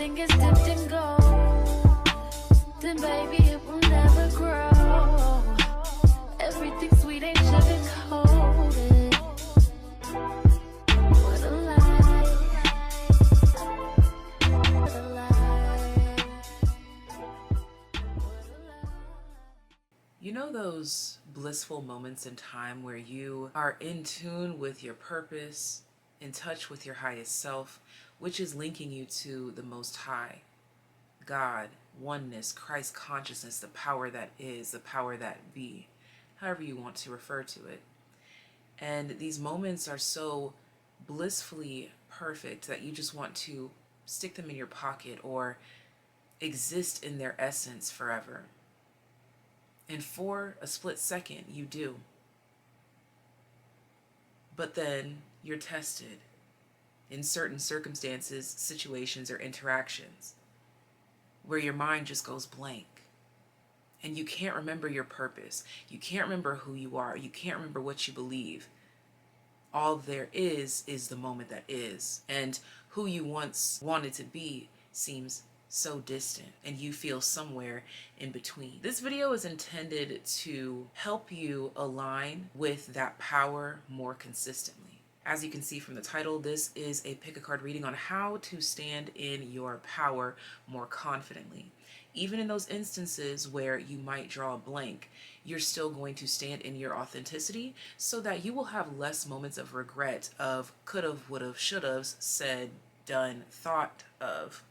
everything is dipped in gold, then baby it will never grow. Everything sweet ain't sugar coated. What a lie. What a lie. You know those blissful moments in time where you are in tune with your purpose, in touch with your highest self, which is linking you to the Most High, God, oneness, Christ consciousness, the power that is, the power that be, however you want to refer to it. And these moments are so blissfully perfect that you just want to stick them in your pocket or exist in their essence forever. And for a split second, you do. But then you're tested in certain circumstances, situations, or interactions where your mind just goes blank and you can't remember your purpose. You can't remember who you are. You can't remember what you believe. All there is the moment that is. And who you once wanted to be seems so distant, and you feel somewhere in between. This video is intended to help you align with that power more consistently. As you can see from the title, this is a pick a card reading on how to stand in your power more confidently. Even in those instances where you might draw a blank, you're still going to stand in your authenticity so that you will have less moments of regret of could've, would've, should've, said, done, thought of.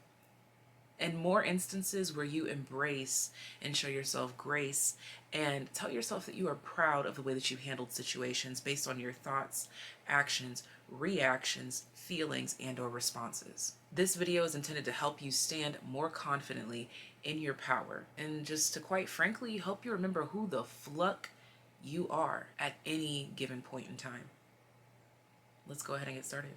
And more instances where you embrace and show yourself grace and tell yourself that you are proud of the way that you handled situations based on your thoughts, actions, reactions, feelings, and or responses. This video is intended to help you stand more confidently in your power and just to quite frankly help you remember who the fluck you are at any given point in time. Let's go ahead and get started.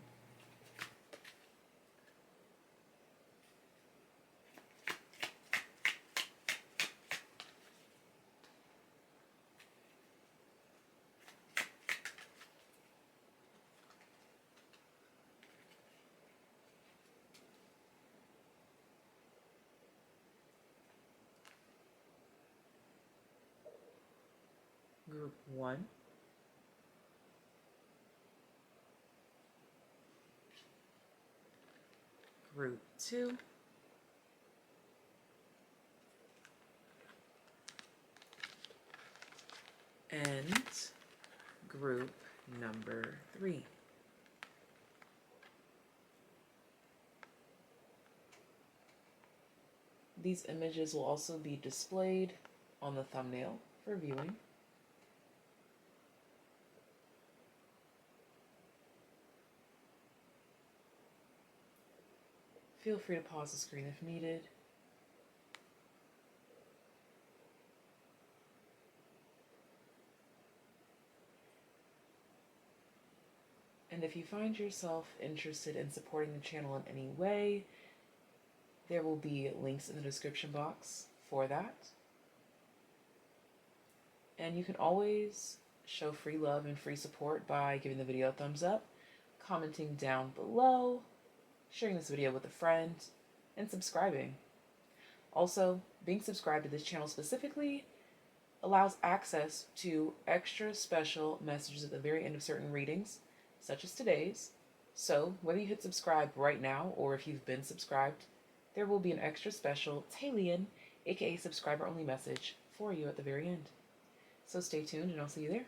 Group 1, Group 2, and Group number 3. These images will also be displayed on the thumbnail for viewing. Feel free to pause the screen if needed. And if you find yourself interested in supporting the channel in any way, there will be links in the description box for that. And you can always show free love and free support by giving the video a thumbs up, commenting down below, sharing this video with a friend, and subscribing. Also, being subscribed to this channel specifically allows access to extra special messages at the very end of certain readings, such as today's. So whether you hit subscribe right now or if you've been subscribed, there will be an extra special TAYlien, aka subscriber only message for you at the very end. So stay tuned and I'll see you there.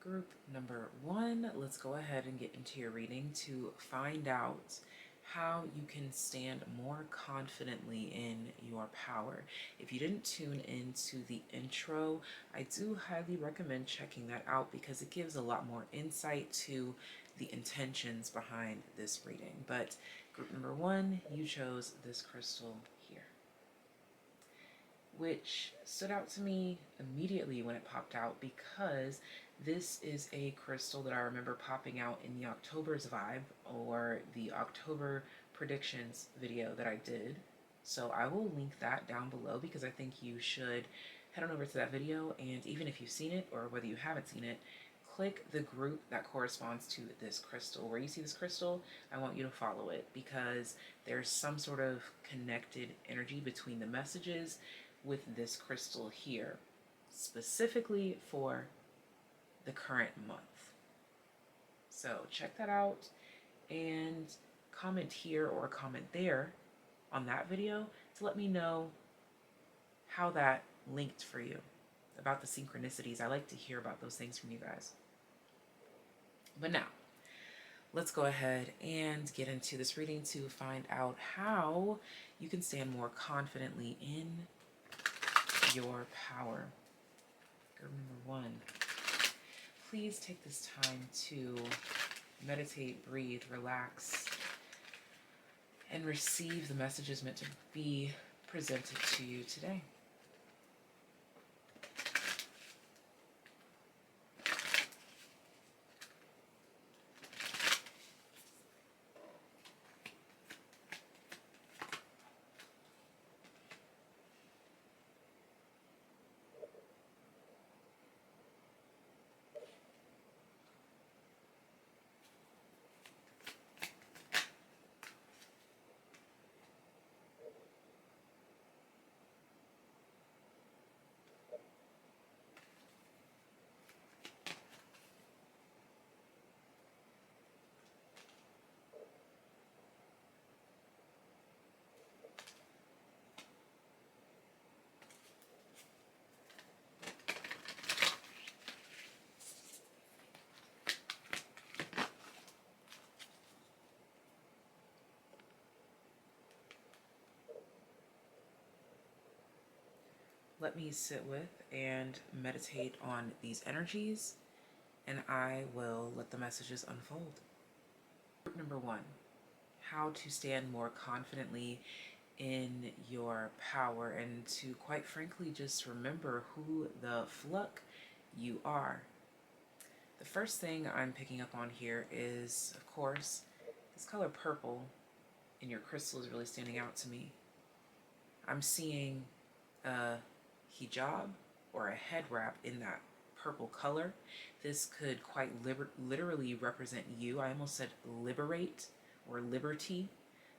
Group number 1, let's go ahead and get into your reading to find out how you can stand more confidently in your power. If you didn't tune into the intro, I do highly recommend checking that out because it gives a lot more insight to the intentions behind this reading. But group number 1, you chose this crystal here, which stood out to me immediately when it popped out because this is a crystal that I remember popping out in the October's vibe or the October predictions video that I did. So I will link that down below because I think you should head on over to that video, and even if you've seen it or whether you haven't seen it, click the group that corresponds to this crystal. Where you see this crystal, I want you to follow it, because there's some sort of connected energy between the messages with this crystal here, specifically for the current month. So check that out and comment here or comment there on that video to let me know how that linked for you, about the synchronicities. I like to hear about those things from you guys. But now, let's go ahead and get into this reading to find out how you can stand more confidently in your power. Girl number 1, please take this time to meditate, breathe, relax, and receive the messages meant to be presented to you today. Let me sit with and meditate on these energies, and I will let the messages unfold. Group number 1, how to stand more confidently in your power, and to, quite frankly, just remember who the fluck you are. The first thing I'm picking up on here is, of course, this color purple in your crystal is really standing out to me. I'm seeing a hijab or a head wrap in that purple color. This could quite literally represent you. I almost said liberate or liberty,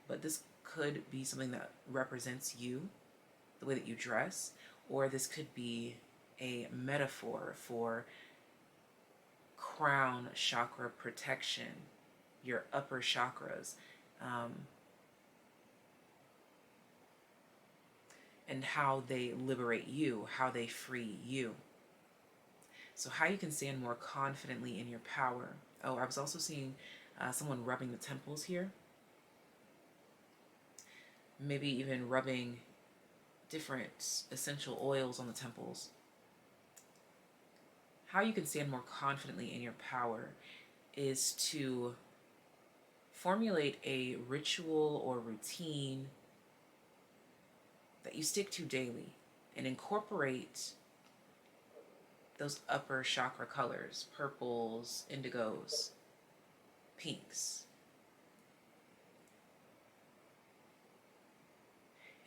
but this could be something that represents you, the way that you dress, or this could be a metaphor for crown chakra protection, your upper chakras, and how they liberate you, how they free you. So how you can stand more confidently in your power. Oh, I was also seeing someone rubbing the temples here. Maybe even rubbing different essential oils on the temples. How you can stand more confidently in your power is to formulate a ritual or routine that you stick to daily and incorporate those upper chakra colors, purples, indigos, pinks.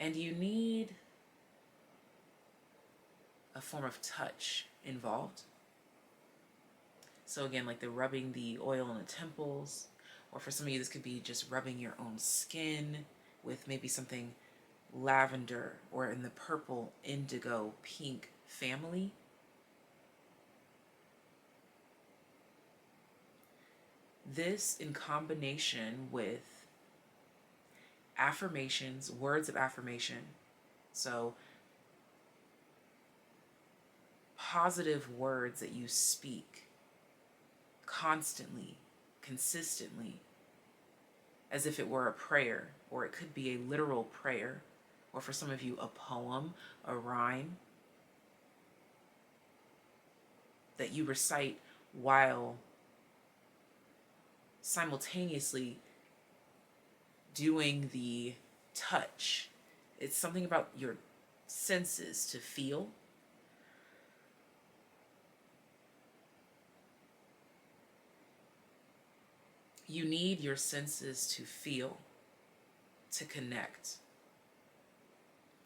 And you need a form of touch involved. So again, like the rubbing the oil on the temples, or for some of you, this could be just rubbing your own skin with maybe something lavender or in the purple, indigo, pink family. This in combination with affirmations, words of affirmation. So positive words that you speak constantly, consistently, as if it were a prayer, or it could be a literal prayer, or for some of you, a poem, a rhyme that you recite while simultaneously doing the touch. It's something about your senses to feel. You need your senses to feel, to connect.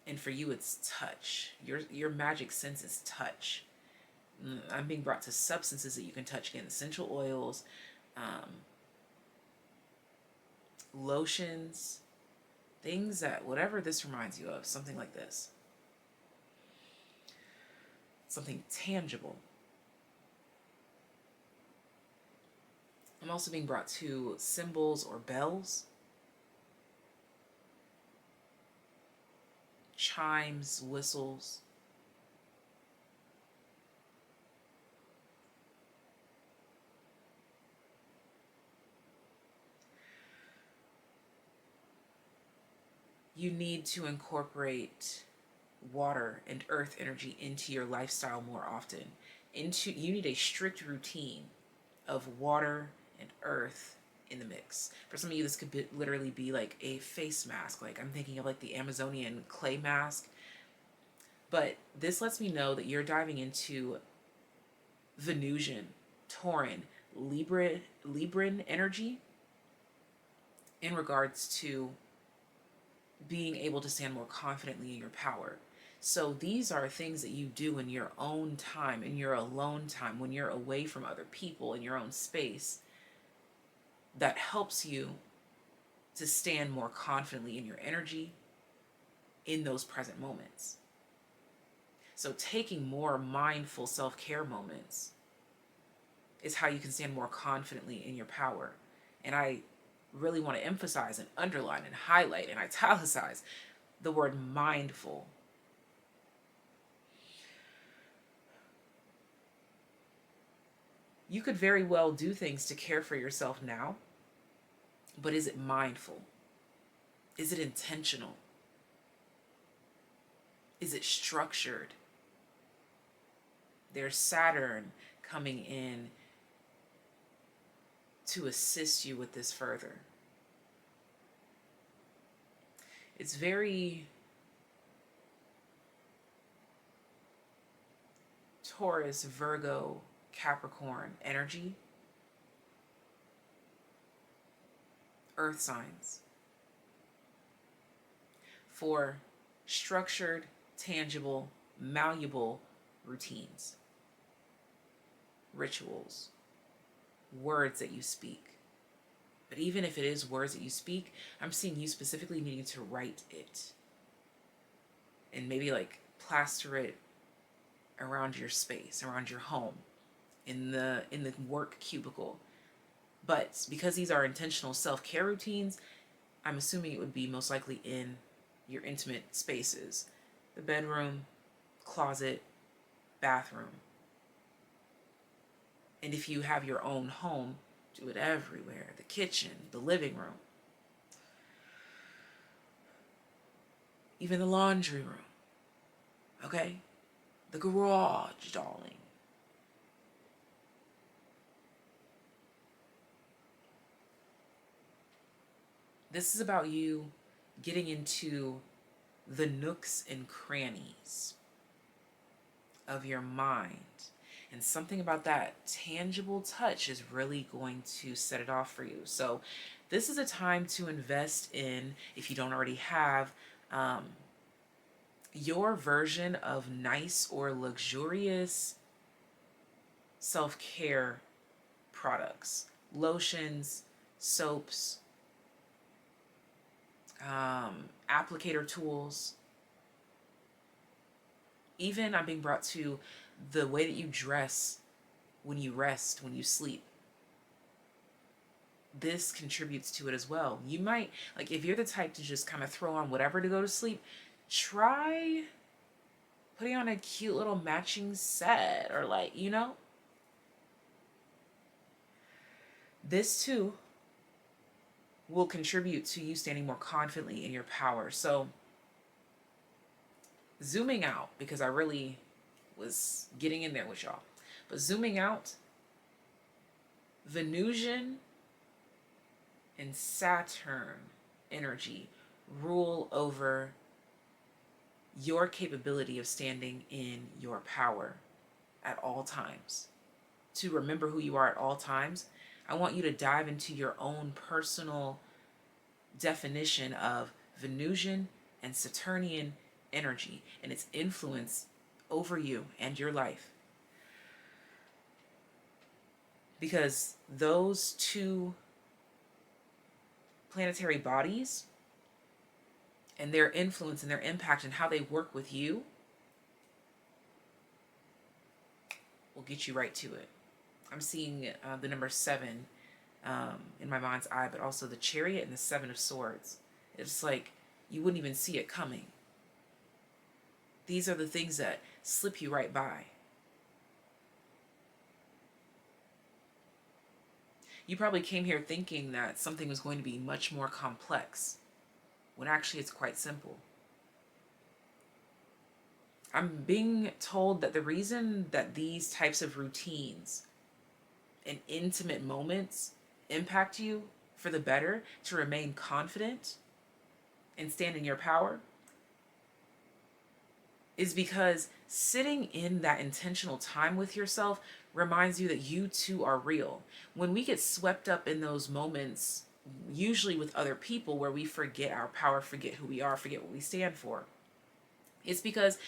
And for you, it's touch. Your magic sense is touch. I'm being brought to substances that you can touch. Again, essential oils, lotions, things that, whatever this reminds you of, something like this. Something tangible. I'm also being brought to cymbals or bells, chimes, whistles. You need to incorporate water and earth energy into your lifestyle more often. You need a strict routine of water and earth in the mix. For some of you, this could literally be like a face mask. Like I'm thinking of like the Amazonian clay mask. But this lets me know that you're diving into Venusian, Tauran, Libran energy in regards to being able to stand more confidently in your power. So these are things that you do in your own time, in your alone time, when you're away from other people, in your own space, that helps you to stand more confidently in your energy in those present moments. So taking more mindful self-care moments is how you can stand more confidently in your power. And I really want to emphasize and underline and highlight and italicize the word mindful. You could very well do things to care for yourself now, but is it mindful? Is it intentional? Is it structured? There's Saturn coming in to assist you with this further. It's very Taurus, Virgo, Capricorn energy. Earth signs. For structured, tangible, malleable routines, rituals, words that you speak. But even if it is words that you speak, I'm seeing you specifically needing to write it and maybe like plaster it around your space, around your home, in the work cubicle. But because these are intentional self-care routines, I'm assuming it would be most likely in your intimate spaces, the bedroom, closet, bathroom. And if you have your own home, do it everywhere. The kitchen, the living room, even the laundry room, okay? The garage, darling. This is about you getting into the nooks and crannies of your mind. And something about that tangible touch is really going to set it off for you. So this is a time to invest in, if you don't already have, your version of nice or luxurious self-care products, lotions, soaps, applicator tools. Even I'm being brought to the way that you dress when you rest, when you sleep. This contributes to it as well. You might, like, if you're the type to just kind of throw on whatever to go to sleep, try putting on a cute little matching set, or like, you know, this too will contribute to you standing more confidently in your power. So zooming out, because I really was getting in there with y'all, but zooming out, Venusian and Saturn energy rule over your capability of standing in your power at all times. To remember who you are at all times, I want you to dive into your own personal definition of Venusian and Saturnian energy and its influence over you and your life. because those two planetary bodies and their influence and their impact and how they work with you will get you right to it. I'm seeing the number 7 in my mind's eye, but also the Chariot and the 7 of Swords. It's like you wouldn't even see it coming. These are the things that slip you right by. You probably came here thinking that something was going to be much more complex, when actually it's quite simple. I'm being told that the reason that these types of routines and intimate moments impact you for the better, to remain confident and stand in your power, is because sitting in that intentional time with yourself reminds you that you too are real. When we get swept up in those moments, usually with other people, where we forget our power, forget who we are, forget what we stand for, it's because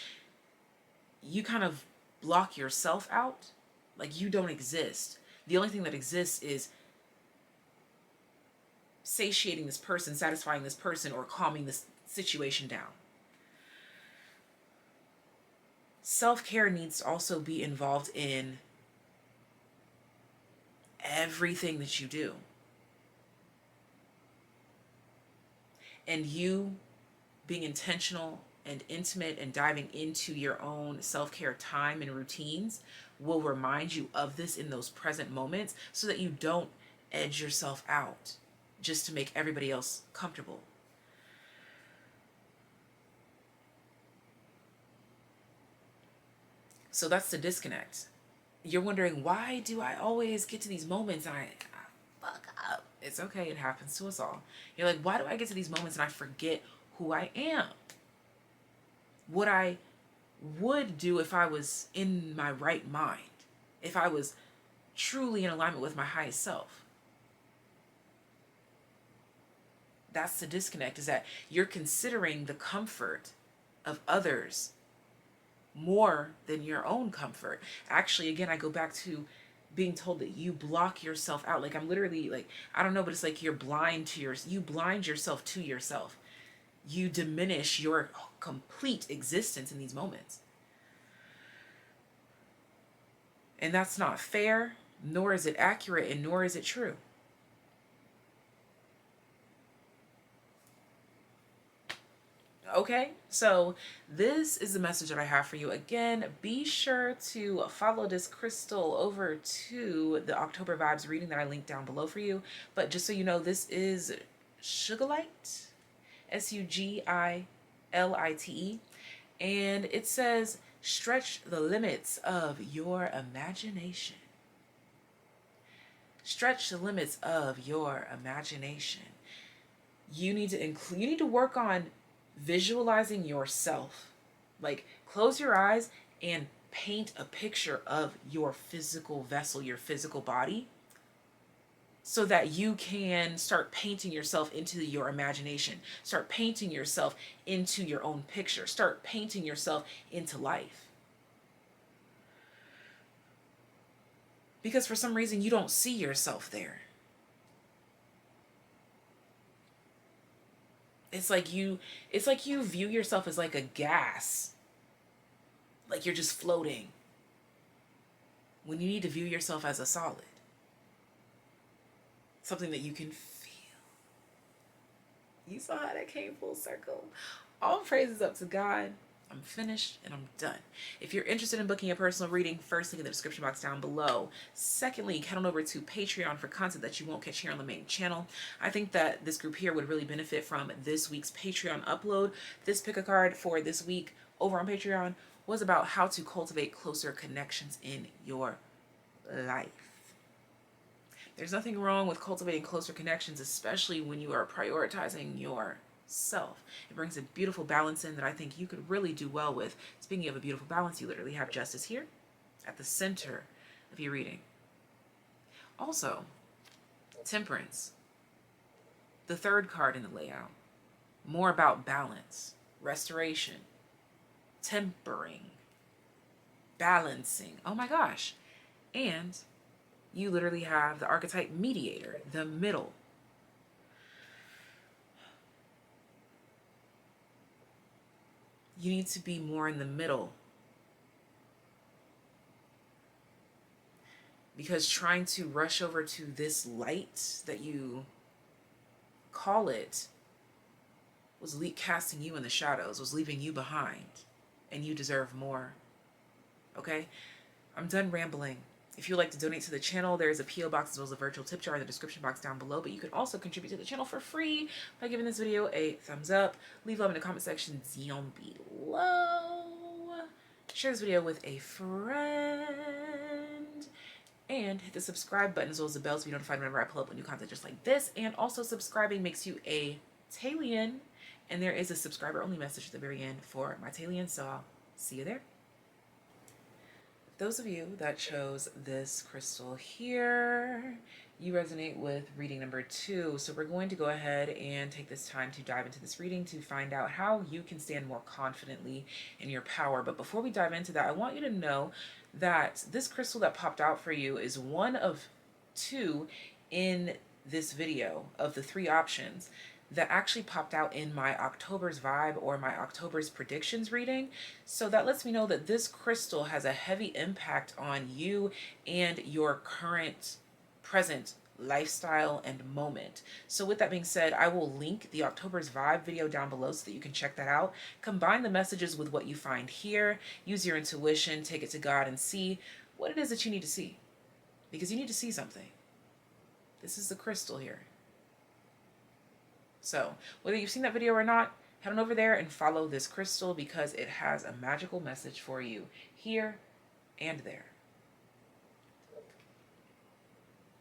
you kind of block yourself out. Like you don't exist. The only thing that exists is satiating this person, satisfying this person, or calming this situation down. Self-care needs to also be involved in everything that you do. And you being intentional and intimate and diving into your own self-care time and routines will remind you of this in those present moments, so that you don't edge yourself out just to make everybody else comfortable. So that's the disconnect. You're wondering, why do I always get to these moments and I fuck up? It's okay, it happens to us all. You're like, why do I get to these moments and I forget who I am? What I would do if I was in my right mind, if I was truly in alignment with my highest self. That's the disconnect, is that you're considering the comfort of others more than your own comfort. Actually, again, I go back to being told that you block yourself out. Like I'm literally like, I don't know, but it's like you're blind to you blind yourself to yourself. You diminish your complete existence in these moments. And that's not fair, nor is it accurate, and nor is it true. Okay, so this is the message that I have for you. Again, be sure to follow this crystal over to the October Vibes reading that I linked down below for you. But just so you know, this is Sugalite, Sugalite, and it says, stretch the limits of your imagination. Stretch the limits of your imagination. You need to work on visualizing yourself. Like close your eyes and paint a picture of your physical vessel, your physical body, so that you can start painting yourself into your imagination. Start painting yourself into your own picture. Start painting yourself into life. Because for some reason you don't see yourself there. It's like you view yourself as like a gas. Like you're just floating. When you need to view yourself as a solid. Something that you can feel. You saw how that came full circle. All praises up to God. I'm finished and I'm done. If you're interested in booking a personal reading, first link in the description box down below. Second link, head on over to Patreon for content that you won't catch here on the main channel. I think that this group here would really benefit from this week's Patreon upload. This pick a card for this week over on Patreon was about how to cultivate closer connections in your life. There's nothing wrong with cultivating closer connections, especially when you are prioritizing yourself. It brings a beautiful balance in that I think you could really do well with. Speaking of a beautiful balance, you literally have justice here at the center of your reading. Also, temperance, the third card in the layout, more about balance, restoration, tempering, balancing. Oh my gosh. And You literally have the archetype mediator, the middle. You need to be more in the middle. Because trying to rush over to this light that you call it was casting you in the shadows, was leaving you behind, and you deserve more. Okay? I'm done rambling. If you'd like to donate to the channel, there is a P.O. box as well as a virtual tip jar in the description box down below, but you can also contribute to the channel for free by giving this video a thumbs up, leave love in the comment section down below, share this video with a friend, and hit the subscribe button as well as the bell to be notified whenever I pull up new content just like this. And also subscribing makes you a TAYlien, and there is a subscriber only message at the very end for my TAYliens, so I'll see you there. Those of you that chose this crystal here, you resonate with reading number 2. So we're going to go ahead and take this time to dive into this reading to find out how you can stand more confidently in your power. But before we dive into that, I want you to know that this crystal that popped out for you is one of 2 in this video of the 3 options that actually popped out in my October's vibe or my October's predictions reading. So that lets me know that this crystal has a heavy impact on you and your current present lifestyle and moment. So with that being said, I will link the October's vibe video down below so that you can check that out. Combine the messages with what you find here, use your intuition, take it to God, and see what it is that you need to see, because you need to see something. This is the crystal here. So whether you've seen that video or not, head on over there and follow this crystal because it has a magical message for you here and there.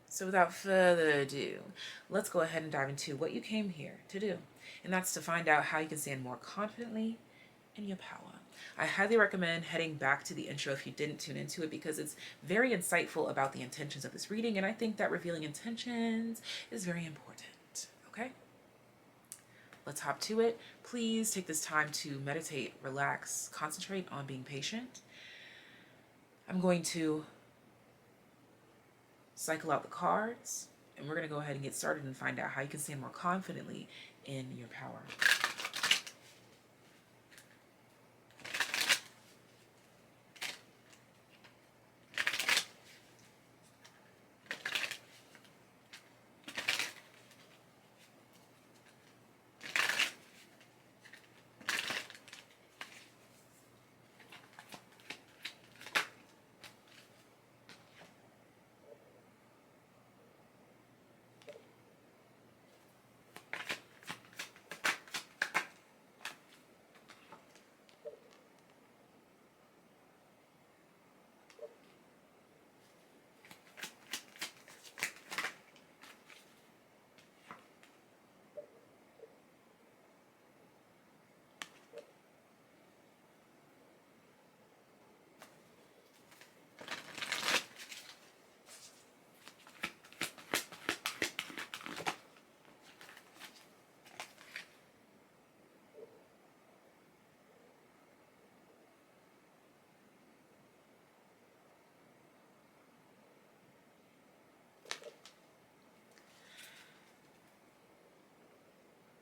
So without further ado, let's go ahead and dive into what you came here to do. And that's to find out how you can stand more confidently in your power. I highly recommend heading back to the intro if you didn't tune into it, because it's very insightful about the intentions of this reading. And I think that revealing intentions is very important. Okay? Let's hop to it. Please take this time to meditate, relax, concentrate on being patient. I'm going to cycle out the cards, and we're going to go ahead and get started and find out how you can stand more confidently in your power.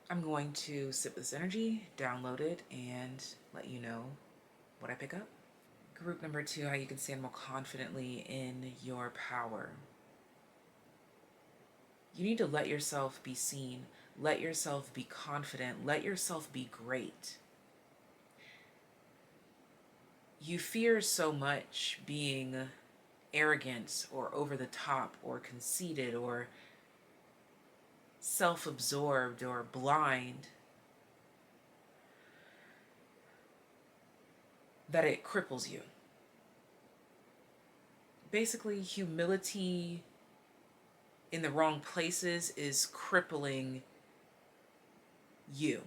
I'm going to sip this energy, download it, and let you know what I pick up. Group number 2, how you can stand more confidently in your power. You need to let yourself be seen. Let yourself be confident. Let yourself be great. You fear so much being arrogant or over the top or conceited or self-absorbed or blind, that it cripples you. Basically, humility in the wrong places is crippling you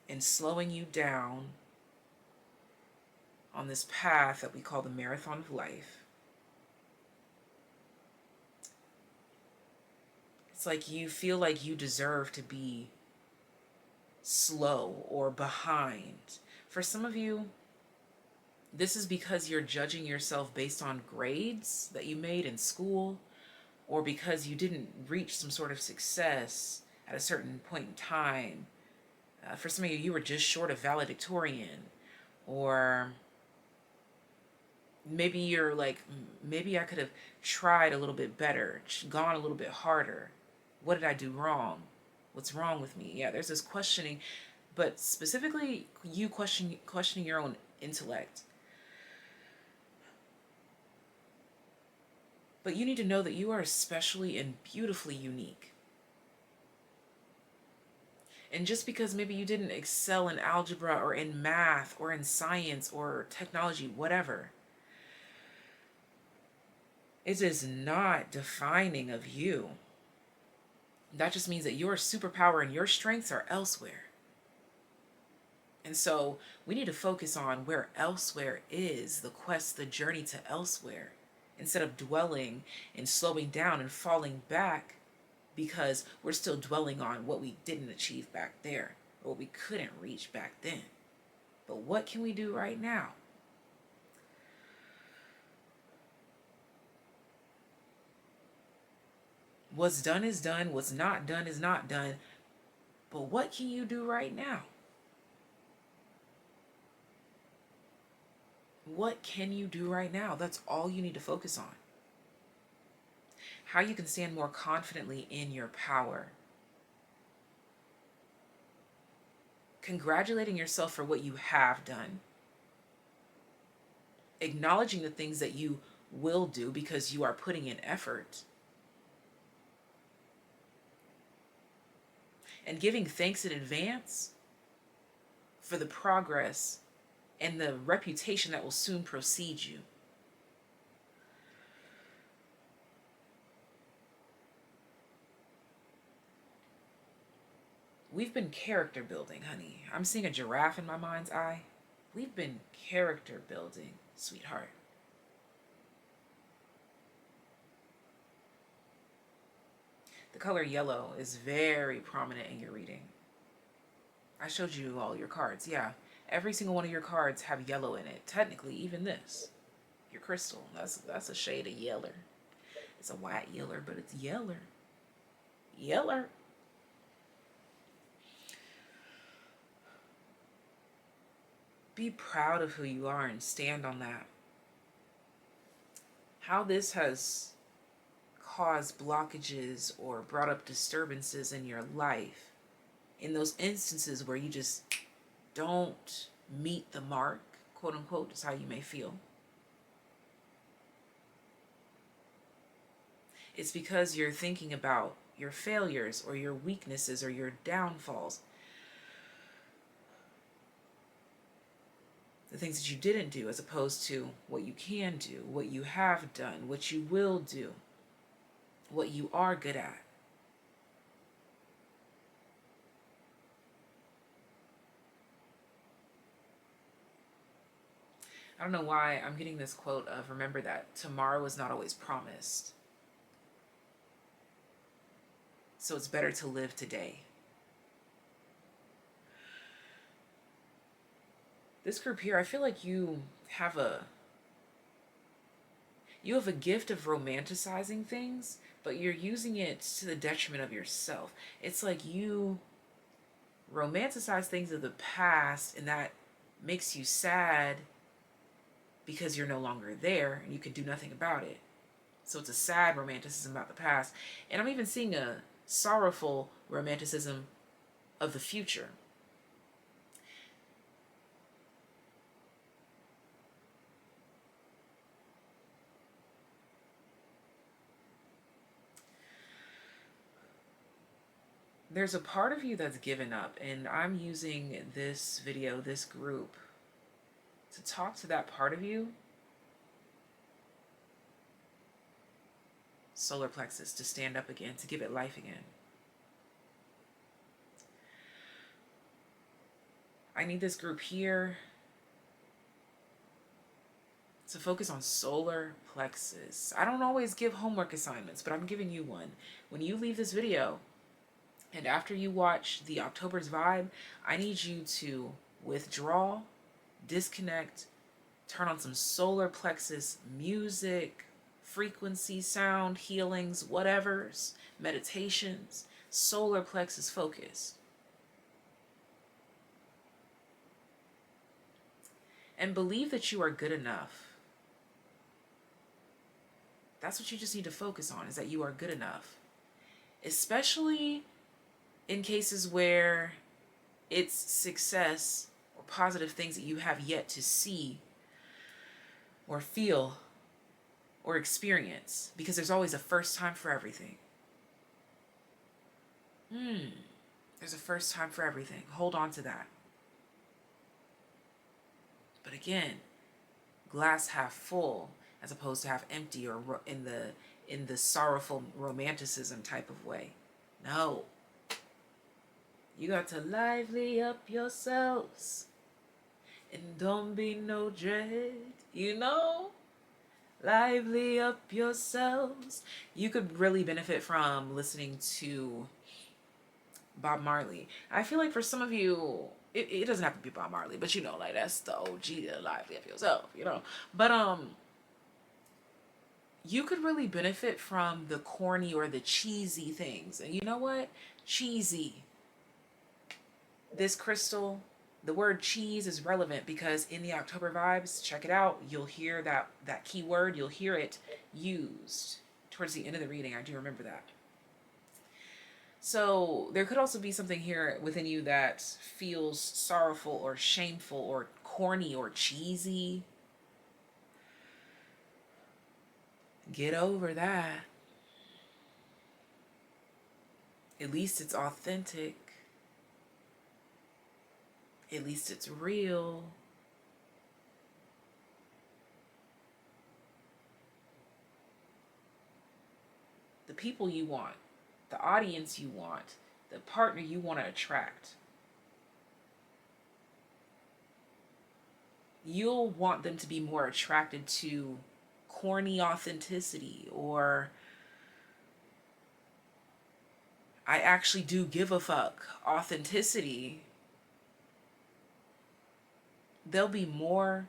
and slowing you down on this path that we call the marathon of life. It's like you feel like you deserve to be slow or behind. For some of you, This is because you're judging yourself based on grades that you made in school, or because you didn't reach some sort of success at a certain point in time. For some of you, you were just short of valedictorian, or maybe you're like, maybe I could have tried a little bit better, gone a little bit harder. What did I do wrong? What's wrong with me? Yeah, there's this questioning, but specifically you questioning your own intellect. But you need to know that you are especially and beautifully unique. And just because maybe you didn't excel in algebra or in math or in science or technology, whatever, it is not defining of you. That just means that your superpower and your strengths are elsewhere. And so we need to focus on where elsewhere is, the quest, the journey to elsewhere, instead of dwelling and slowing down and falling back because we're still dwelling on what we didn't achieve back there or what we couldn't reach back then. But what can we do right now? What's done is done. What's not done is not done. But what can you do right now? What can you do right now? That's all you need to focus on. How you can stand more confidently in your power. Congratulating yourself for what you have done. Acknowledging the things that you will do because you are putting in effort. And giving thanks in advance for the progress and the reputation that will soon precede you. We've been character building, honey. I'm seeing a giraffe in my mind's eye. We've been character building, sweetheart. The color yellow is very prominent in your reading. I showed you all your cards, yeah. Every single one of your cards have yellow in it. Technically, even this, your crystal, that's a shade of yeller. It's a white yeller, but it's yeller. Yeller. Be proud of who you are and stand on that. How this has caused blockages or brought up disturbances in your life, in those instances where you just don't meet the mark, quote unquote, is how you may feel. It's because you're thinking about your failures or your weaknesses or your downfalls. The things that you didn't do as opposed to what you can do, what you have done, what you will do, what you are good at. I don't know why I'm getting this quote of, remember that tomorrow is not always promised. So it's better to live today. This group here, I feel like you have a gift of romanticizing things, but you're using it to the detriment of yourself. It's like you romanticize things of the past, and that makes you sad because you're no longer there and you can do nothing about it. So it's a sad romanticism about the past. And I'm even seeing a sorrowful romanticism of the future. There's a part of you that's given up, and I'm using this video, this group, to talk to that part of you. Solar plexus, to stand up again, to give it life again. I need this group here to focus on solar plexus. I don't always give homework assignments, but I'm giving you one. When you leave this video, and after you watch the October's vibe, I need you to withdraw, disconnect, Turn on some solar plexus music, frequency, sound, healings, whatevers, meditations, solar plexus focus. And believe that you are good enough. That's what you just need to focus on, is that you are good enough. Especially in cases where it's success or positive things that you have yet to see or feel or experience, because there's always a first time for everything. There's a first time for everything. Hold on to that. But again, glass half full as opposed to half empty, or in the sorrowful romanticism type of way. No. You got to lively up yourselves and don't be no dread, you know? Lively up yourselves. You could really benefit from listening to Bob Marley. I feel like for some of you, it doesn't have to be Bob Marley, but you know, like that's the OG to lively up yourself, you know? But you could really benefit from the corny or the cheesy things. And you know what? Cheesy. This crystal, the word cheese is relevant because in the October vibes, check it out, you'll hear that key word, you'll hear it used towards the end of the reading. I do remember that. So there could also be something here within you that feels sorrowful or shameful or corny or cheesy. Get over that. At least it's authentic. At least it's real. The people you want, the audience you want, the partner you want to attract. You'll want them to be more attracted to corny authenticity, or I actually do give a fuck authenticity. They'll be more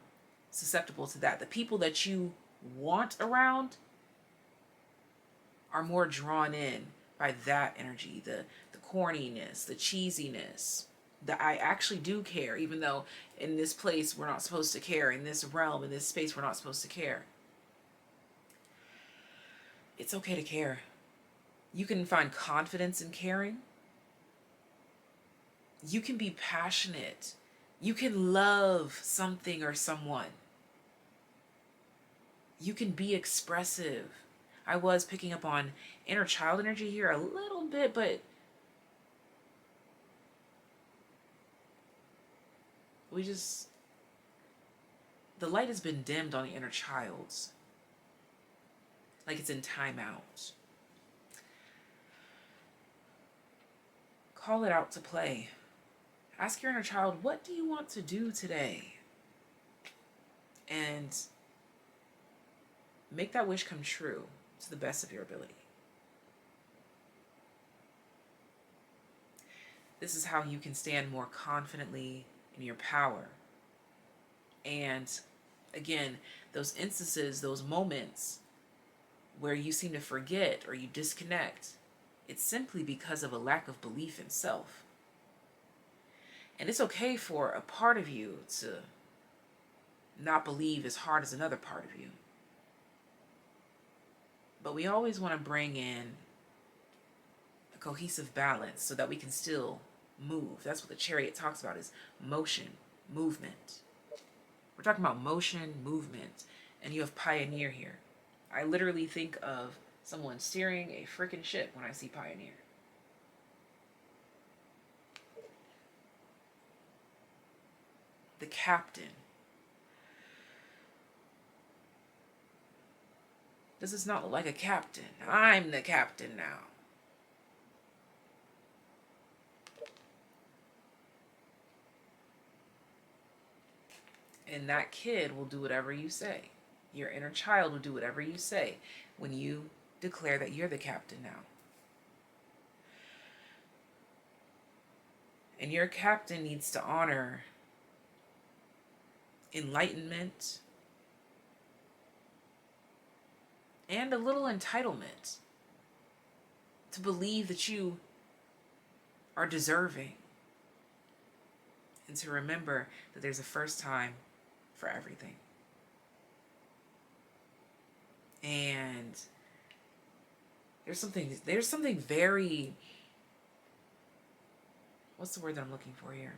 susceptible to that. The people that you want around are more drawn in by that energy, the corniness, the cheesiness, the I actually do care, even though in this place we're not supposed to care, in this realm, in this space we're not supposed to care. It's okay to care. You can find confidence in caring. You can be passionate. You can love something or someone. You can be expressive. I was picking up on inner child energy here a little bit, but the light has been dimmed on the inner child's. Like it's in timeout. Call it out to play. Ask your inner child, what do you want to do today? And make that wish come true to the best of your ability. This is how you can stand more confidently in your power. And again, those instances, those moments where you seem to forget or you disconnect, it's simply because of a lack of belief in self. And it's okay for a part of you to not believe as hard as another part of you. But we always want to bring in a cohesive balance so that we can still move. That's what the chariot talks about, is motion, movement. We're talking about motion, movement, and you have pioneer here. I literally think of someone steering a freaking ship when I see pioneer. The captain. Does this not look like a captain? I'm the captain now. And that kid will do whatever you say. Your inner child will do whatever you say when you declare that you're the captain now. And your captain needs to honor enlightenment, and a little entitlement to believe that you are deserving, and to remember that there's a first time for everything. And there's something very, what's the word that I'm looking for here?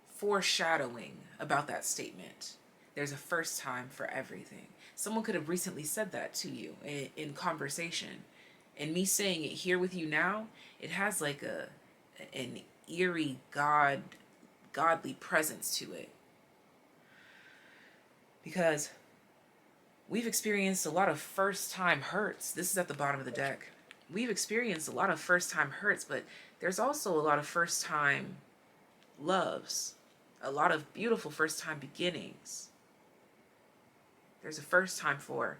Foreshadowing about that statement. There's a first time for everything. Someone could have recently said that to you in conversation. And me saying it here with you now, it has like an eerie godly presence to it. Because we've experienced a lot of first-time hurts. This is at the bottom of the deck. We've experienced a lot of first-time hurts, but there's also a lot of first-time loves. A lot of beautiful first-time beginnings. There's a first time for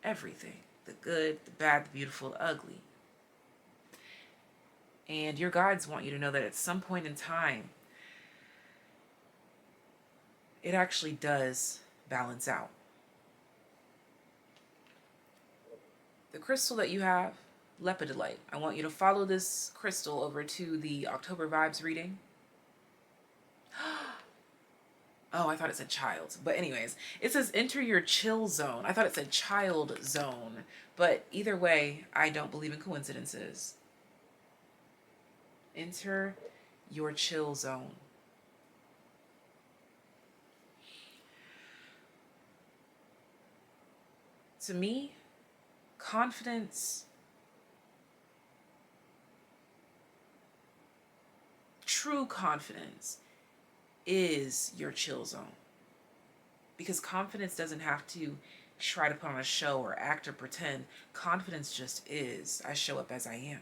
everything. The good, the bad, the beautiful, the ugly. And your guides want you to know that at some point in time, it actually does balance out. The crystal that you have, lepidolite. I want you to follow this crystal over to the October Vibes reading. Oh, I thought it said child. But anyways, it says enter your chill zone. I thought it said child zone. But either way, I don't believe in coincidences. Enter your chill zone. To me, confidence, true confidence, is your chill zone. Because confidence doesn't have to try to put on a show or act or pretend. Confidence just is. I show up as I am.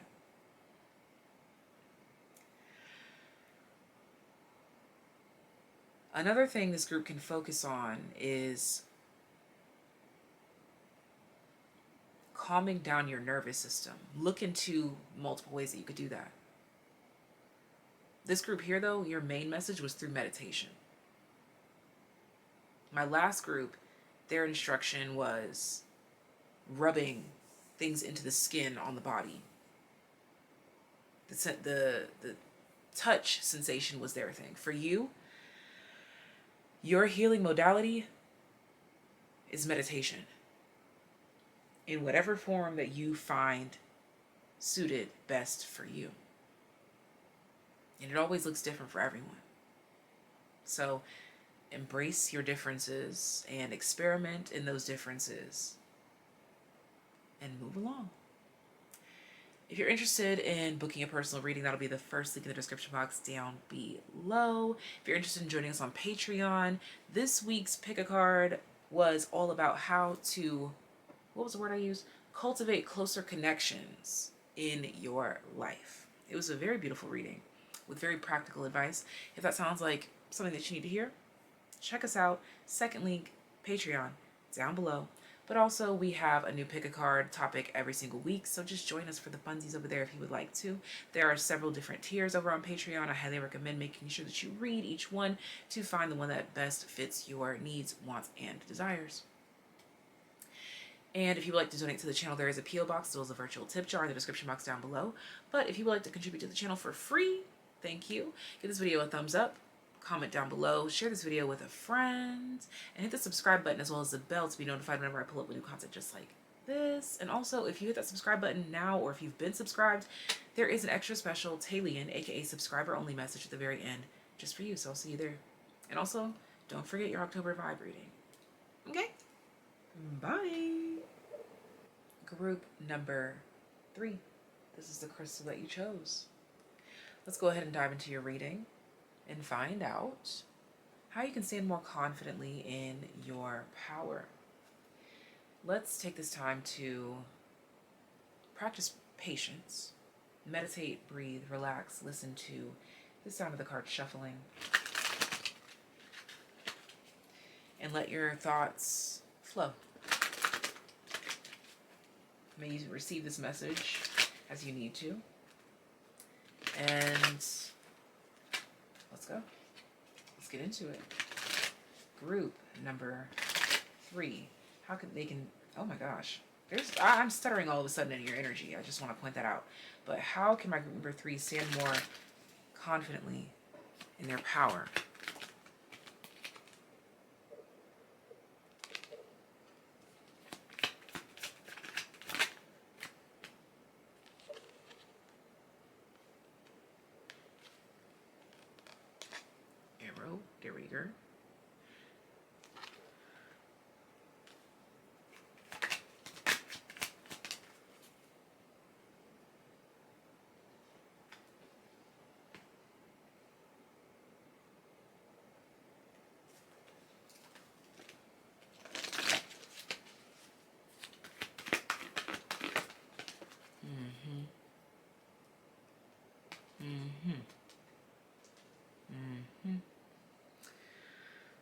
Another thing this group can focus on is calming down your nervous system. Look into multiple ways that you could do that. This group here, though, your main message was through meditation. My last group, their instruction was rubbing things into the skin on the body. The touch sensation was their thing. For you, your healing modality is meditation. In whatever form that you find suited best for you. And it always looks different for everyone. So embrace your differences and experiment in those differences and move along. If you're interested in booking a personal reading, that'll be the first link in the description box down below. If you're interested in joining us on Patreon, this week's pick a card was all about how to, what was the word I used? Cultivate closer connections in your life. It was a very beautiful reading with very practical advice. If that sounds like something that you need to hear, check us out. Second link, Patreon, down below. But also we have a new pick a card topic every single week, so just join us for the funsies over there if you would like to. There are several different tiers over on Patreon. I highly recommend making sure that you read each one to find the one that best fits your needs, wants, and desires. And if you would like to donate to the channel, there is a P.O. box as well as a virtual tip jar in the description box down below. But if you would like to contribute to the channel for free, thank you. Give this video a thumbs up, comment down below, share this video with a friend, and hit the subscribe button as well as the bell to be notified whenever I pull up new content just like this. And also, if you hit that subscribe button now, or if you've been subscribed, there is an extra special TAYlien, aka subscriber only message at the very end just for you. So I'll see you there. And also, don't forget your October vibe reading. Okay? Bye. Group number 3. This is the crystal that you chose. Let's go ahead and dive into your reading and find out how you can stand more confidently in your power. Let's take this time to practice patience, meditate, breathe, relax, listen to the sound of the card shuffling, and let your thoughts flow. May you receive this message as you need to. And let's go. Let's get into it. group number 3, how can they can, oh my gosh, I'm stuttering all of a sudden in your energy. I just want to point that out. But how can my group number 3 stand more confidently in their power? Arrow, there we go.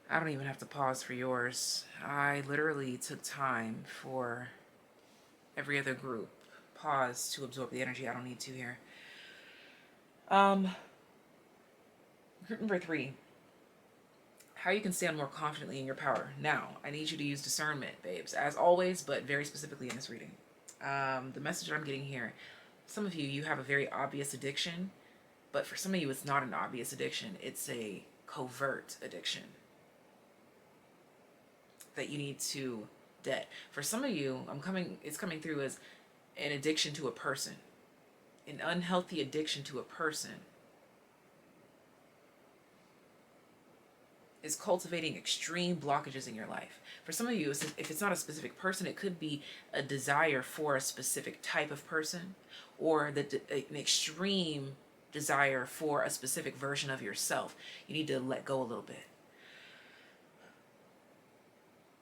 I don't even have to pause for yours. I literally took time for every other group. Pause to absorb the energy. I don't need to here. Group number 3. How you can stand more confidently in your power. Now, I need you to use discernment, babes, as always, but very specifically in this reading. The message that I'm getting here, some of you have a very obvious addiction, but for some of you, it's not an obvious addiction. It's a covert addiction that you need to debt. For some of you, it's coming through as an addiction to a person, an unhealthy addiction to a person. Is cultivating extreme blockages in your life. For some of you, if it's not a specific person, it could be a desire for a specific type of person, or an extreme desire for a specific version of yourself. You need to let go a little bit.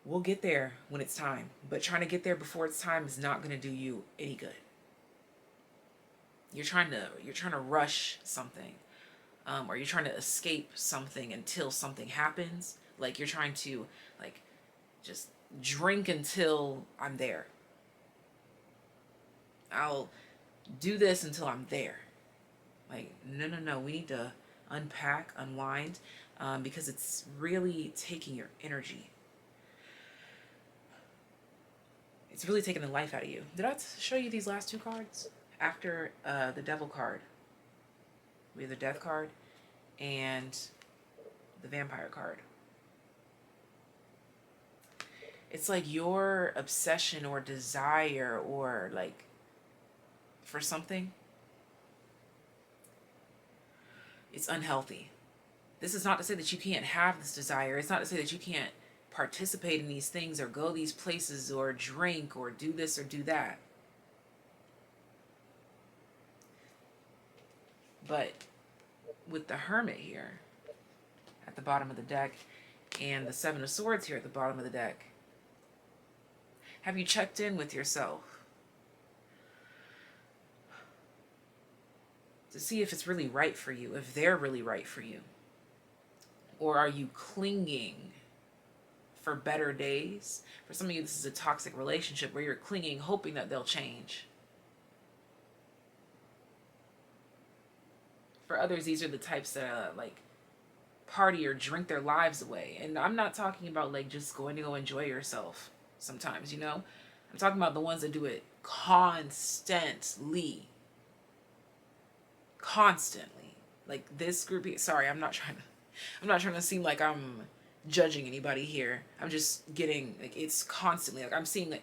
We'll get there when it's time, but trying to get there before it's time is not going to do you any good. You're trying to rush something, or you're trying to escape something until something happens. Like you're trying to just drink until I'm there. I'll do this until I'm there. No. We need to unpack, unwind, because it's really taking your energy. It's really taking the life out of you. Did I show you these last 2 cards? After the Devil card, we have the Death card and the Vampire card. It's like your obsession or desire or for something, it's unhealthy. This is not to say that you can't have this desire. It's not to say that you can't participate in these things or go these places or drink or do this or do that. But with the Hermit here at the bottom of the deck and the 7 of Swords here at the bottom of the deck, have you checked in with yourself to see if it's really right for you, if they're really right for you? Or are you clinging for better days? For some of you, this is a toxic relationship where you're clinging, hoping that they'll change. For others, these are the types that party or drink their lives away. And I'm not talking about just going to go enjoy yourself sometimes, I'm talking about the ones that do it constantly. This group here. Sorry, I'm not trying to seem like I'm judging anybody here. I'm just getting it's constantly I'm seeing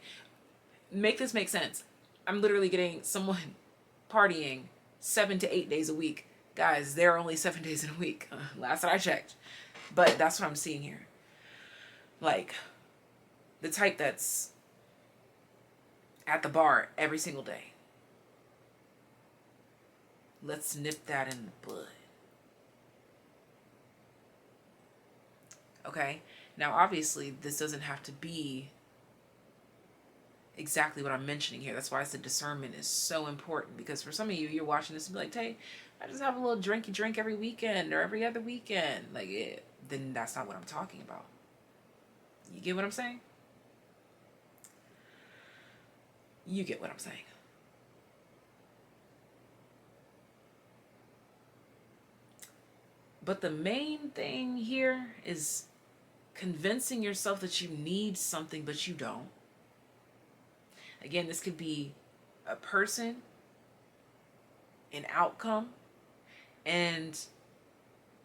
make this make sense. I'm literally getting someone partying 7 to 8 days a week. Guys, there are only 7 days in a week. Last I checked. But that's what I'm seeing here. The type that's at the bar every single day. Let's nip that in the bud. Okay? Now, obviously, this doesn't have to be exactly what I'm mentioning here. That's why I said discernment is so important. Because for some of you, you're watching this and be like, Tay, I just have a little drinky drink every weekend or every other weekend. Then that's not what I'm talking about. You get what I'm saying? You get what I'm saying. But the main thing here is convincing yourself that you need something, but you don't. Again, this could be a person, an outcome, and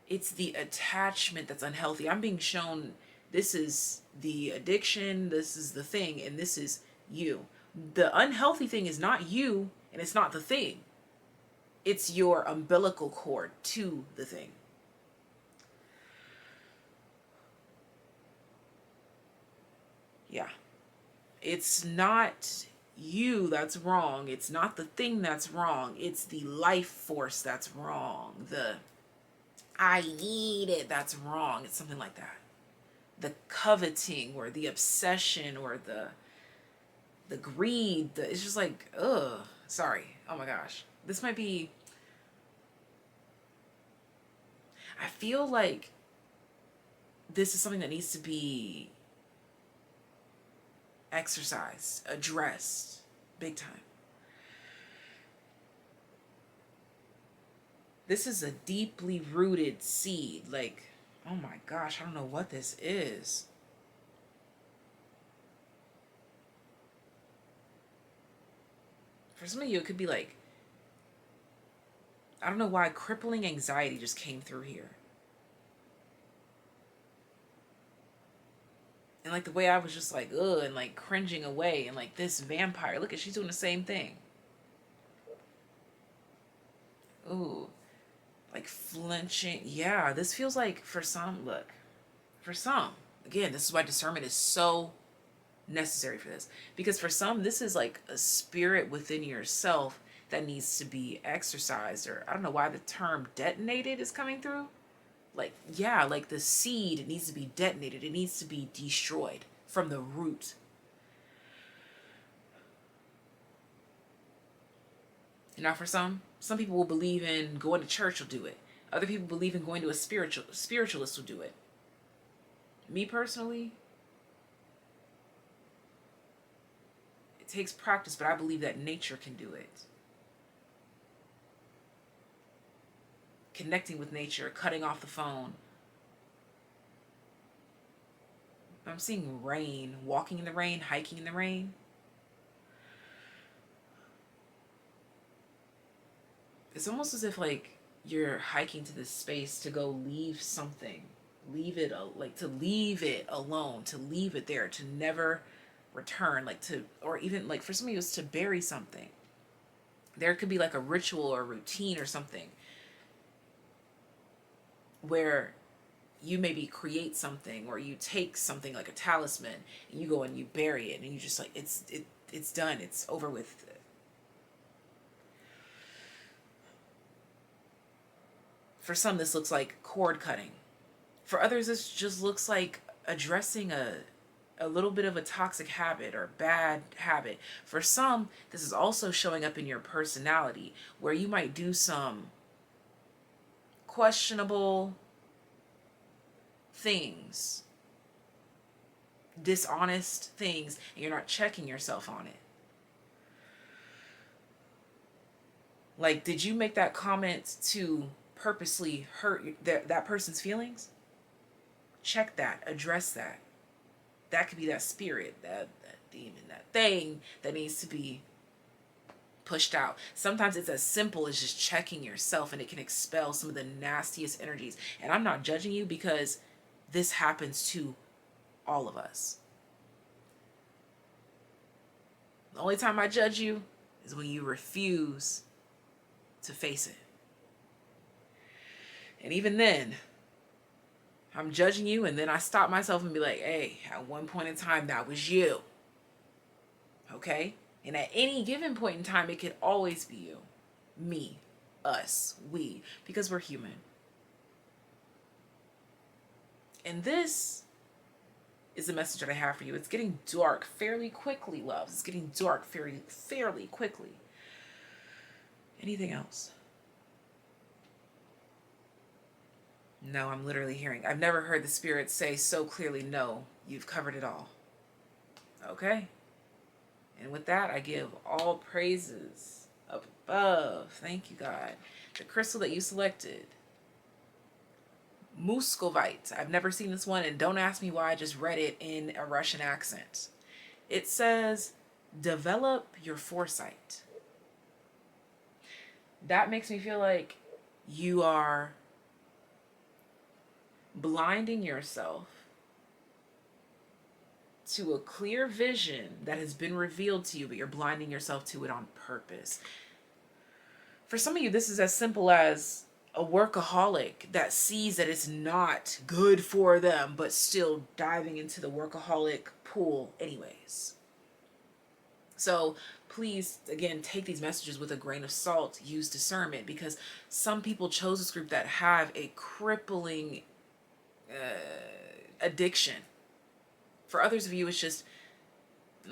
it's the attachment that's unhealthy. I'm being shown this is the addiction, this is the thing, and this is you. The unhealthy thing is not you, and it's not the thing. It's your umbilical cord to the thing. Yeah. It's not you that's wrong. It's not the thing that's wrong. It's the life force that's wrong. The I need it that's wrong. It's something like that. The coveting or the obsession or the greed. It's just like, ugh. Sorry. Oh my gosh. This might be... I feel like this is something that needs to be exercised, addressed, big time. This is a deeply rooted seed. Like, oh my gosh, I don't know what this is. For some of you, it could be like, I don't know why crippling anxiety just came through here. And like the way I was just like, ugh, and like cringing away. And like this vampire, look at, she's doing the same thing. Ooh, like flinching. Yeah, this feels like for some, look, for some, again, this is why discernment is so necessary for this. Because for some, this is like a spirit within yourself that needs to be exercised. Or I don't know why the term detonated is coming through. Like, yeah, like the seed, it needs to be detonated. It needs to be destroyed from the root. Now, for some people will believe in going to church will do it. Other people believe in going to a spiritualist will do it. Me personally, it takes practice, but I believe that nature can do it. Connecting with nature, cutting off the phone. I'm seeing rain, walking in the rain, hiking in the rain. It's almost as if like you're hiking to this space to go leave something, leave it, like to leave it alone, to leave it there, to never return, like to, or even like for some of you it's to bury something. There could be like a ritual or a routine or something where you maybe create something or you take something like a talisman and you go and you bury it and you just like, it's done, it's over with. For some, this looks like cord cutting. For others, this just looks like addressing a little bit of a toxic habit or bad habit. For some, this is also showing up in your personality where you might do some questionable things, dishonest things, and you're not checking yourself on it. Like, did you make that comment to purposely hurt that person's feelings? Check that, address that. That could be that spirit, that demon, that thing that needs to be pushed out. Sometimes it's as simple as just checking yourself and it can expel some of the nastiest energies. And I'm not judging you because this happens to all of us. The only time I judge you is when you refuse to face it. And even then, I'm judging you and then I stop myself and be like, hey, at one point in time, that was you. Okay? And at any given point in time, it could always be you. Me. Us. We. Because we're human. And this is the message that I have for you. It's getting dark fairly quickly, loves. It's getting dark fairly quickly. Anything else? No, I'm literally hearing. I've never heard the spirit say so clearly, no, you've covered it all. Okay? And with that, I give all praises up above. Thank you, God. The crystal that you selected Muscovite. I've never seen this one, and don't ask me why, I just read it in a Russian accent. It says, develop your foresight. That makes me feel like you are blinding yourself to a clear vision that has been revealed to you, but you're blinding yourself to it on purpose. For some of you, this is as simple as a workaholic that sees that it's not good for them, but still diving into the workaholic pool anyways. So please, again, take these messages with a grain of salt. Use discernment, because some people chose this group that have a crippling addiction. For others of you, it's just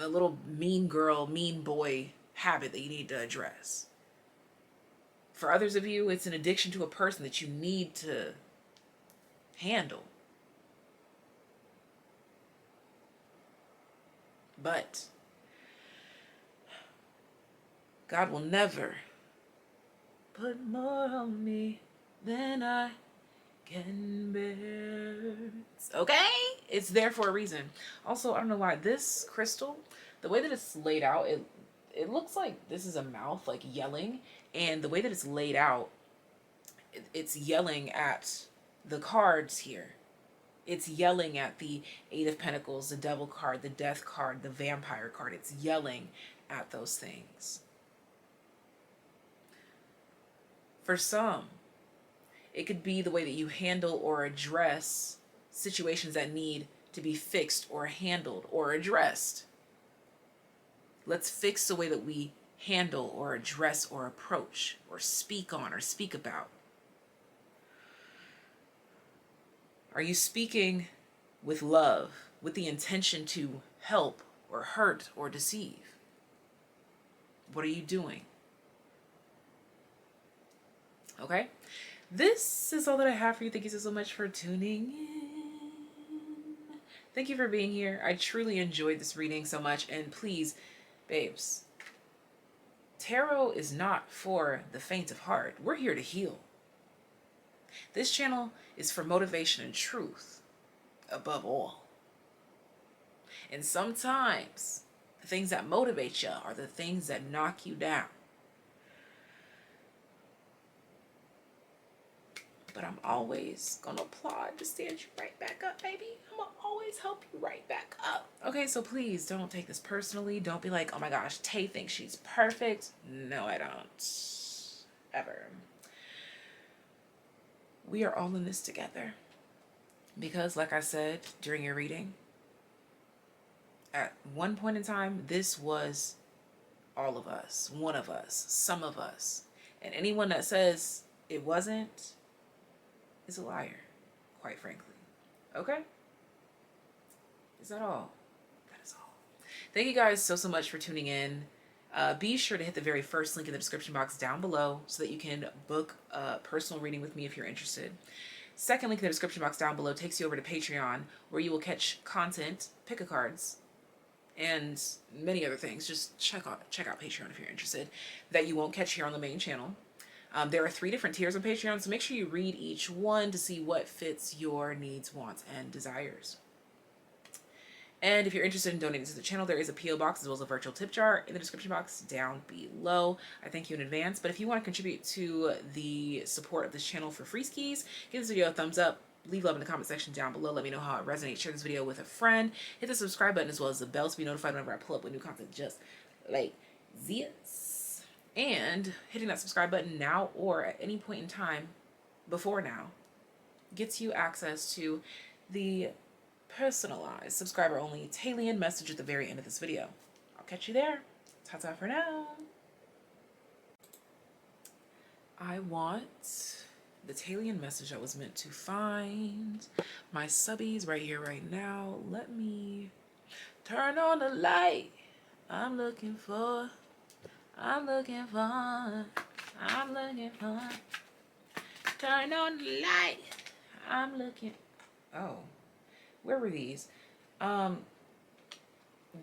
a little mean girl, mean boy habit that you need to address. For others of you, it's an addiction to a person that you need to handle. But God will never put more on me than I can bear. Okay? It's there for a reason. Also, I don't know why this crystal, the way that it's laid out, it looks like this is a mouth, like yelling. And the way that it's laid out, it's yelling at the cards here. It's yelling at the Eight of Pentacles, the Devil card, the Death card, the Vampire card. It's yelling at those things. For some, it could be the way that you handle or address situations that need to be fixed or handled or addressed. Let's fix the way that we handle or address or approach or speak on or speak about. Are you speaking with love, with the intention to help or hurt or deceive? What are you doing? Okay? This is all that I have for you. Thank you so much for tuning in. Thank you for being here. I truly enjoyed this reading so much. And please, babes, tarot is not for the faint of heart. We're here to heal. This channel is for motivation and truth above all. And sometimes the things that motivate you are the things that knock you down. But I'm always gonna applaud to stand you right back up, baby. I'm gonna always help you right back up. Okay, so please don't take this personally. Don't be like, oh my gosh, Tay thinks she's perfect. No, I don't. Ever. We are all in this together. Because, like I said during your reading, at one point in time, this was all of us, one of us, some of us. And anyone that says it wasn't is a liar, quite frankly. Okay? Is that all? That is all. Thank you guys so much for tuning in. Be sure to hit the very first link in the description box down below so that you can book a personal reading with me if you're interested. Second link in the description box down below takes you over to Patreon, where you will catch content, pick a cards, and many other things. Just check out Patreon if you're interested, that you won't catch here on the main channel. There are 3 different tiers on Patreon, so make sure you read each one to see what fits your needs, wants, and desires. And if you're interested in donating to the channel, there is a P.O. box as well as a virtual tip jar in the description box down below. I thank you in advance. But if you want to contribute to the support of this channel for free skis, give this video a thumbs up, leave love in the comment section down below. Let me know how it resonates. Share this video with a friend. Hit the subscribe button as well as the bell to be notified whenever I pull up with new content just like this. And hitting that subscribe button now or at any point in time before now gets you access to the personalized subscriber only TAYlien message at the very end of this video. I'll catch you there. Ta-ta for now. I want the TAYlien message I was meant to find. My subbies right here, right now. Let me turn on the light. I'm looking for. Turn on the light. I'm looking. Oh, where were these?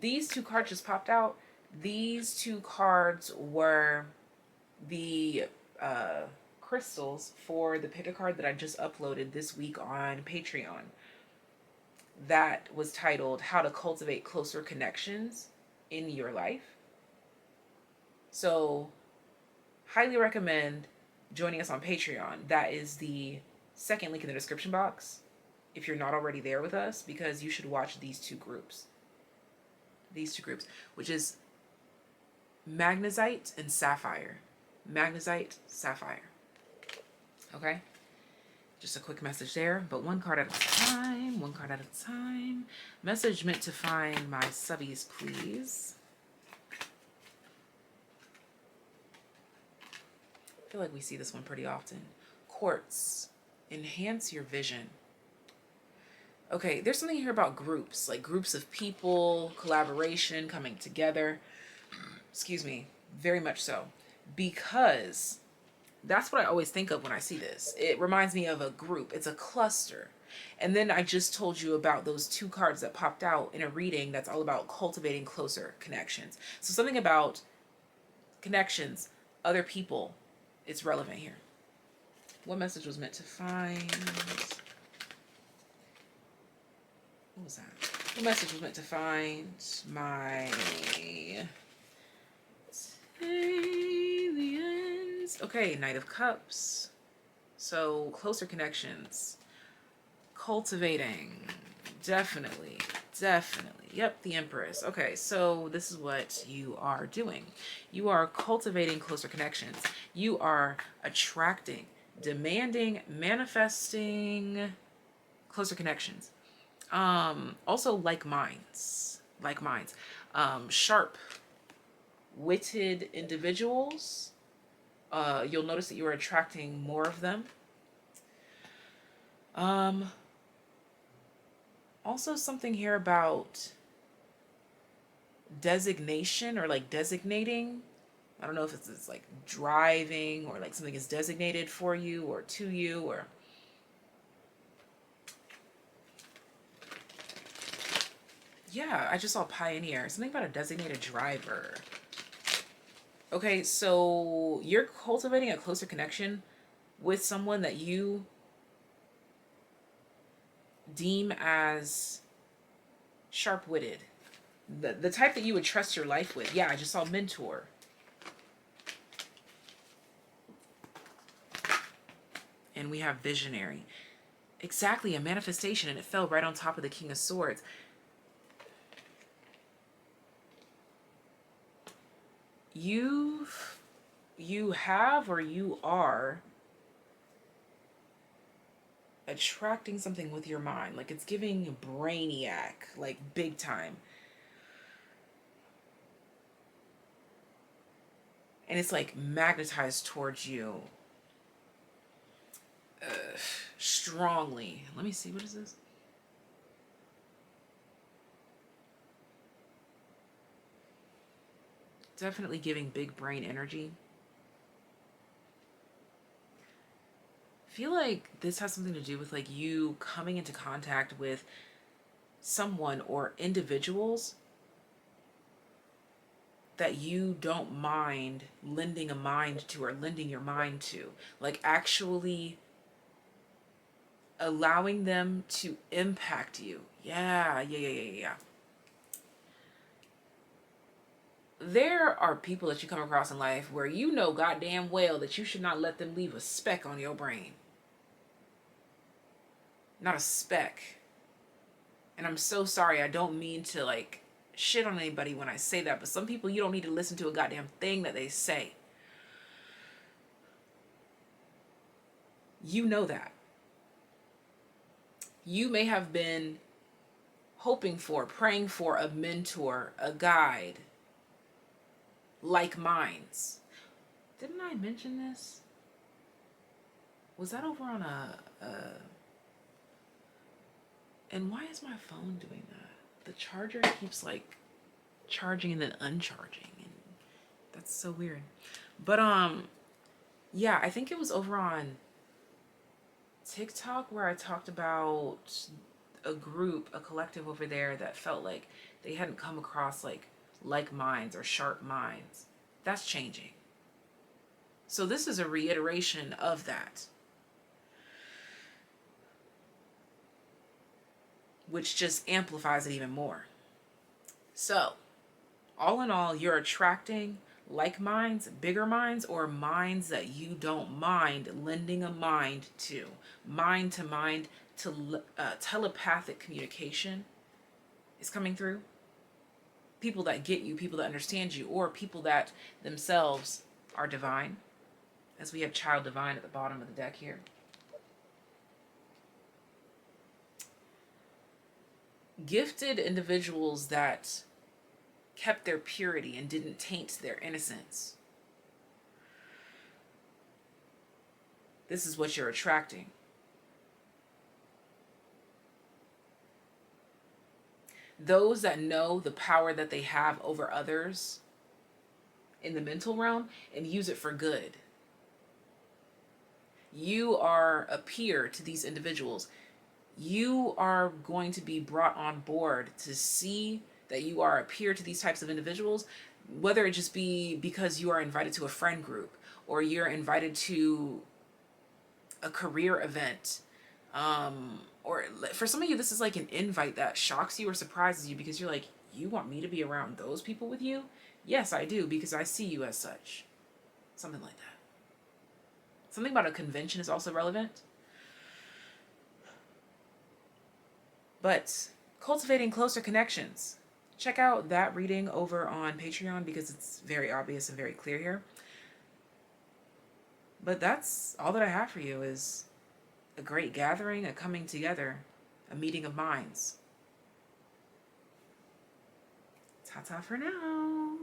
These 2 cards just popped out. These 2 cards were the crystals for the picker card that I just uploaded this week on Patreon. That was titled How to Cultivate Closer Connections in Your Life. So, highly recommend joining us on Patreon. That is the second link in the description box if you're not already there with us, because you should watch these two groups. These two groups, which is Magnesite and Sapphire. Magnesite, Sapphire. Okay? Just a quick message there, but one card at a time, one card at a time. Message meant to find my subbies, please. I feel like we see this one pretty often. Quartz, enhance your vision. Okay, there's something here about groups, like groups of people, collaboration, coming together. Excuse me, very much so. Because that's what I always think of when I see this. It reminds me of a group. It's a cluster. And then I just told you about those two cards that popped out in a reading that's all about cultivating closer connections. So something about connections, other people, it's relevant here. What message was meant to find? What was that? What message was meant to find my TAYliens? Okay, Knight of Cups. So closer connections. Cultivating. Definitely. Definitely. Yep, the Empress. Okay, so this is what you are doing. You are cultivating closer connections. You are attracting, demanding, manifesting closer connections. Also like minds. Like minds. Sharp-witted individuals. You'll notice that you are attracting more of them. Also something here about designation or like designating. I don't know if it's like driving or like something is designated for you or to you or... Yeah, I just saw pioneer. Something about a designated driver. Okay, so you're cultivating a closer connection with someone that you deem as sharp-witted. The type that you would trust your life with. Yeah, I just saw mentor. And we have visionary. Exactly, a manifestation, and it fell right on top of the King of Swords. You have or you are attracting something with your mind. Like it's giving brainiac, like big time. And it's like magnetized towards you. Strongly. Let me see, what is this? Definitely giving big brain energy. I feel like this has something to do with like you coming into contact with someone or individuals that you don't mind lending a mind to or lending your mind to. Like actually allowing them to impact you. Yeah. There are people that you come across in life where you know goddamn well that you should not let them leave a speck on your brain. Not a speck. And I'm so sorry, I don't mean to like shit on anybody when I say that, but some people you don't need to listen to a goddamn thing that they say. You know that. You may have been hoping for, praying for a mentor, a guide, like minds. Didn't I mention this? Was that over on and why is my phone doing that? The charger keeps like charging and then uncharging, and that's so weird. But yeah, I think it was over on TikTok where I talked about a group, a collective over there that felt like they hadn't come across like minds or sharp minds. That's changing. So this is a reiteration of that, which just amplifies it even more. So, all in all, you're attracting like minds, bigger minds, or minds that you don't mind lending a mind to. Mind to mind, to telepathic communication is coming through. People that get you, people that understand you, or people that themselves are divine, as we have child divine at the bottom of the deck here. Gifted individuals that kept their purity and didn't taint their innocence. This is what you're attracting. Those that know the power that they have over others in the mental realm and use it for good. You are a peer to these individuals. You are going to be brought on board to see that you are a peer to these types of individuals, whether it just be because you are invited to a friend group or you're invited to a career event. Or for some of you, this is like an invite that shocks you or surprises you because you're like, you want me to be around those people with you? Yes, I do, because I see you as such. Something like that. Something about a convention is also relevant. But cultivating closer connections. Check out that reading over on Patreon because it's very obvious and very clear here. But that's all that I have for you, is a great gathering, a coming together, a meeting of minds. Ta-ta for now.